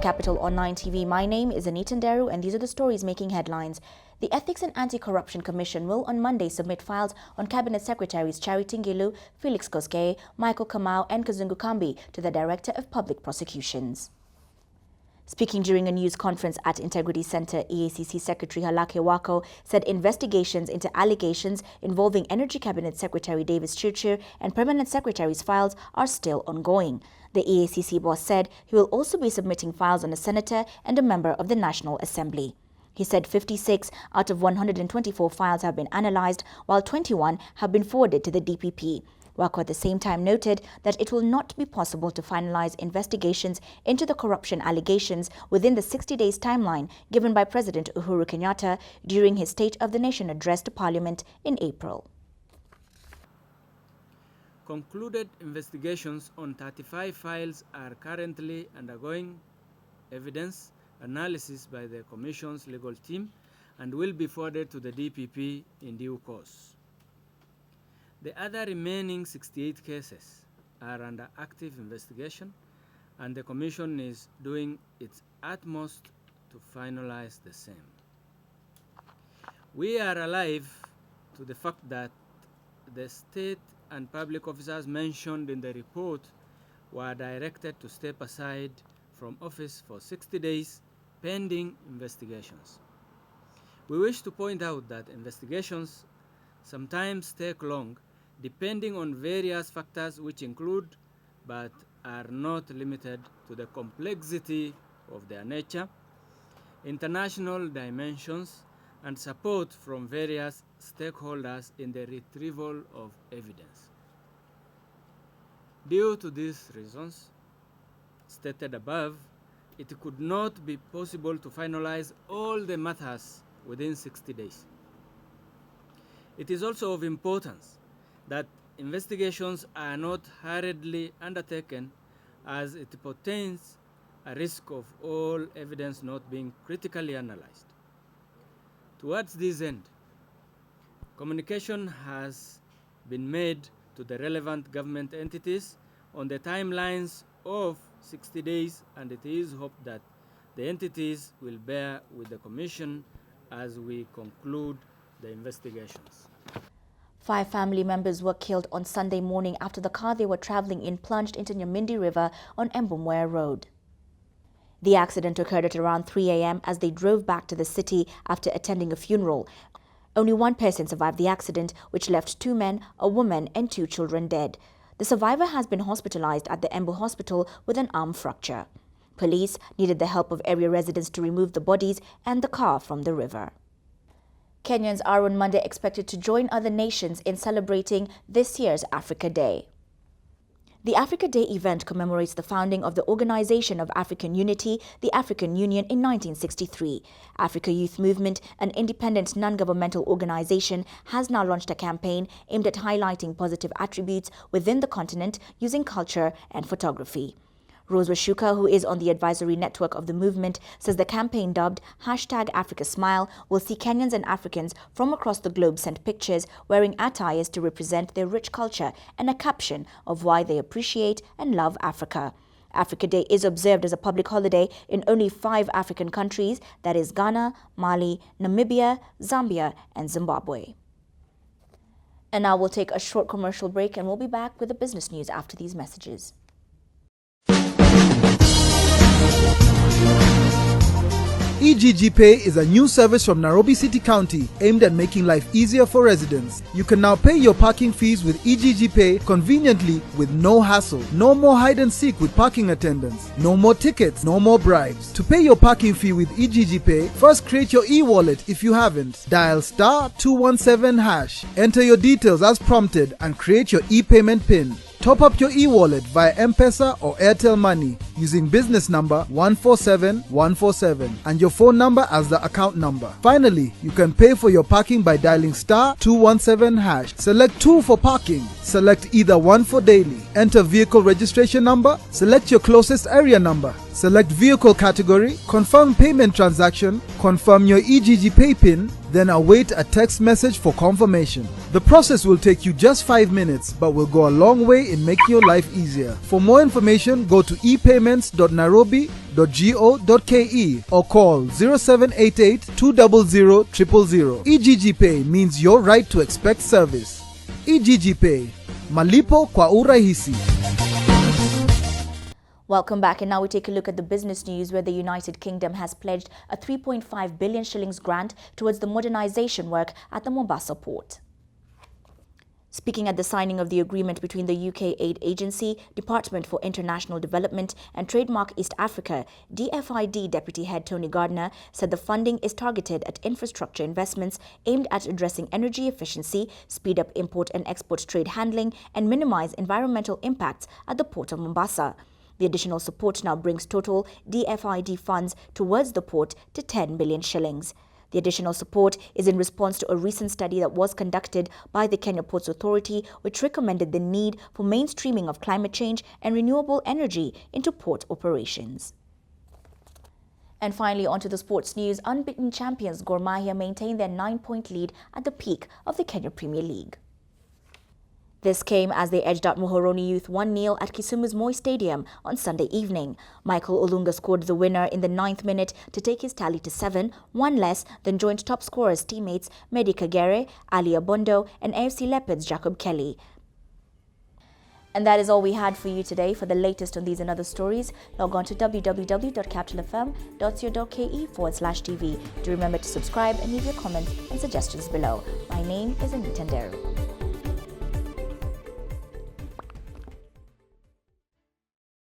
Capital Online TV. My name is Anita Nderu, and these are the stories making headlines. The Ethics and Anti-Corruption Commission will on Monday submit files on Cabinet Secretaries Ngilu, Felix Koskei, Michael Kamau and Kazungu Kambi to the Director of Public Prosecutions. Speaking during a news conference at Integrity Center, EACC Secretary Halakhe Waqo said investigations into allegations involving Energy Cabinet Secretary Chirchir and Permanent Secretaries' files are still ongoing. The EACC boss said he will also be submitting files on a senator and a member of the National Assembly. He said 56 out of 124 files have been analysed, while 21 have been forwarded to the DPP. Waqo at the same time noted that it will not be possible to finalise investigations into the corruption allegations within the 60 days timeline given by President Uhuru Kenyatta during his State of the Nation address to Parliament in April. Concluded investigations on 35 files are currently undergoing evidence analysis by the Commission's legal team and will be forwarded to the DPP in due course. The other remaining 68 cases are under active investigation, and the Commission is doing its utmost to finalize the same. We are alive to the fact that the state and public officers mentioned in the report were directed to step aside from office for 60 days pending investigations. We wish to point out that investigations sometimes take long depending on various factors which include but are not limited to the complexity of their nature, international dimensions, and support from various stakeholders in the retrieval of evidence. Due to these reasons stated above, it could not be possible to finalize all the matters within 60 days. It is also of importance that investigations are not hurriedly undertaken, as it portends a risk of all evidence not being critically analyzed. Towards this end, communication has been made to the relevant government entities on the timelines of 60 days, and it is hoped that the entities will bear with the Commission as we conclude the investigations. 5 family members were killed on Sunday morning after the car they were travelling in plunged into Nyamindi River on Embumware Road. The accident occurred at around 3 a.m. as they drove back to the city after attending a funeral. Only one person survived the accident, which left 2 men, a woman and 2 children dead. The survivor has been hospitalized at the Embu Hospital with an arm fracture. Police needed the help of area residents to remove the bodies and the car from the river. Kenyans are on Monday expected to join other nations in celebrating this year's Africa Day. The Africa Day event commemorates the founding of the Organization of African Unity, the African Union, in 1963. Africa Youth Movement, an independent non-governmental organization, has now launched a campaign aimed at highlighting positive attributes within the continent using culture and photography. Rose Washuka, who is on the advisory network of the movement, says the campaign dubbed #AfricaSmile will see Kenyans and Africans from across the globe send pictures wearing attires to represent their rich culture and a caption of why they appreciate and love Africa. Africa Day is observed as a public holiday in only 5 African countries, that is Ghana, Mali, Namibia, Zambia and Zimbabwe. And now we'll take a short commercial break and we'll be back with the business news after these messages. EGG Pay is a new service from Nairobi City County aimed at making life easier for residents. You can now pay your parking fees with EGG Pay conveniently with no hassle. No more hide and seek with parking attendants. No more tickets, no more bribes. To pay your parking fee with EGG Pay, first create your e-wallet if you haven't. Dial *217#. Enter your details as prompted and create your e-payment PIN. Top up your e-wallet via M-Pesa or Airtel Money using business number 147147 and your phone number as the account number. Finally, you can pay for your parking by dialing *217#. Select 2 for parking. Select either 1 for daily. Enter vehicle registration number. Select your closest area number. Select vehicle category. Confirm payment transaction. Confirm your EGG Pay PIN. then await a text message for confirmation. The process will take you just 5 minutes but will go a long way in making your life easier. For more information, go to epayments.nairobi.go.ke or call 0788 200 000. EGG Pay means your right to expect service. EGG Pay, malipo kwa urahisi. Welcome back, and now we take a look at the business news, where the United Kingdom has pledged a 3.5 billion shillings grant towards the modernization work at the Mombasa port. Speaking at the signing of the agreement between the UK Aid Agency, Department for International Development and Trademark East Africa, DFID Deputy Head Tony Gardner said the funding is targeted at infrastructure investments aimed at addressing energy efficiency, speed up import and export trade handling, and minimize environmental impacts at the port of Mombasa. The additional support now brings total DFID funds towards the port to 10 billion shillings. The additional support is in response to a recent study that was conducted by the Kenya Ports Authority, which recommended the need for mainstreaming of climate change and renewable energy into port operations. And finally, onto the sports news. Unbeaten champions Gor Mahia maintained their 9-point lead at the peak of the Kenya Premier League. This came as they edged out Muhoroni Youth 1-0 at Kisumu's Moi Stadium on Sunday evening. Michael Olunga scored the winner in the 9th minute to take his tally to 7, one less than joint top scorers teammates Medi Kagere, Ali Abondo, and AFC Leopards' Jacob Kelly. And that is all we had for you today. For the latest on these and other stories, log on to www.capitalfm.co.ke/TV. Do remember to subscribe and leave your comments and suggestions below. My name is Anita Nderu.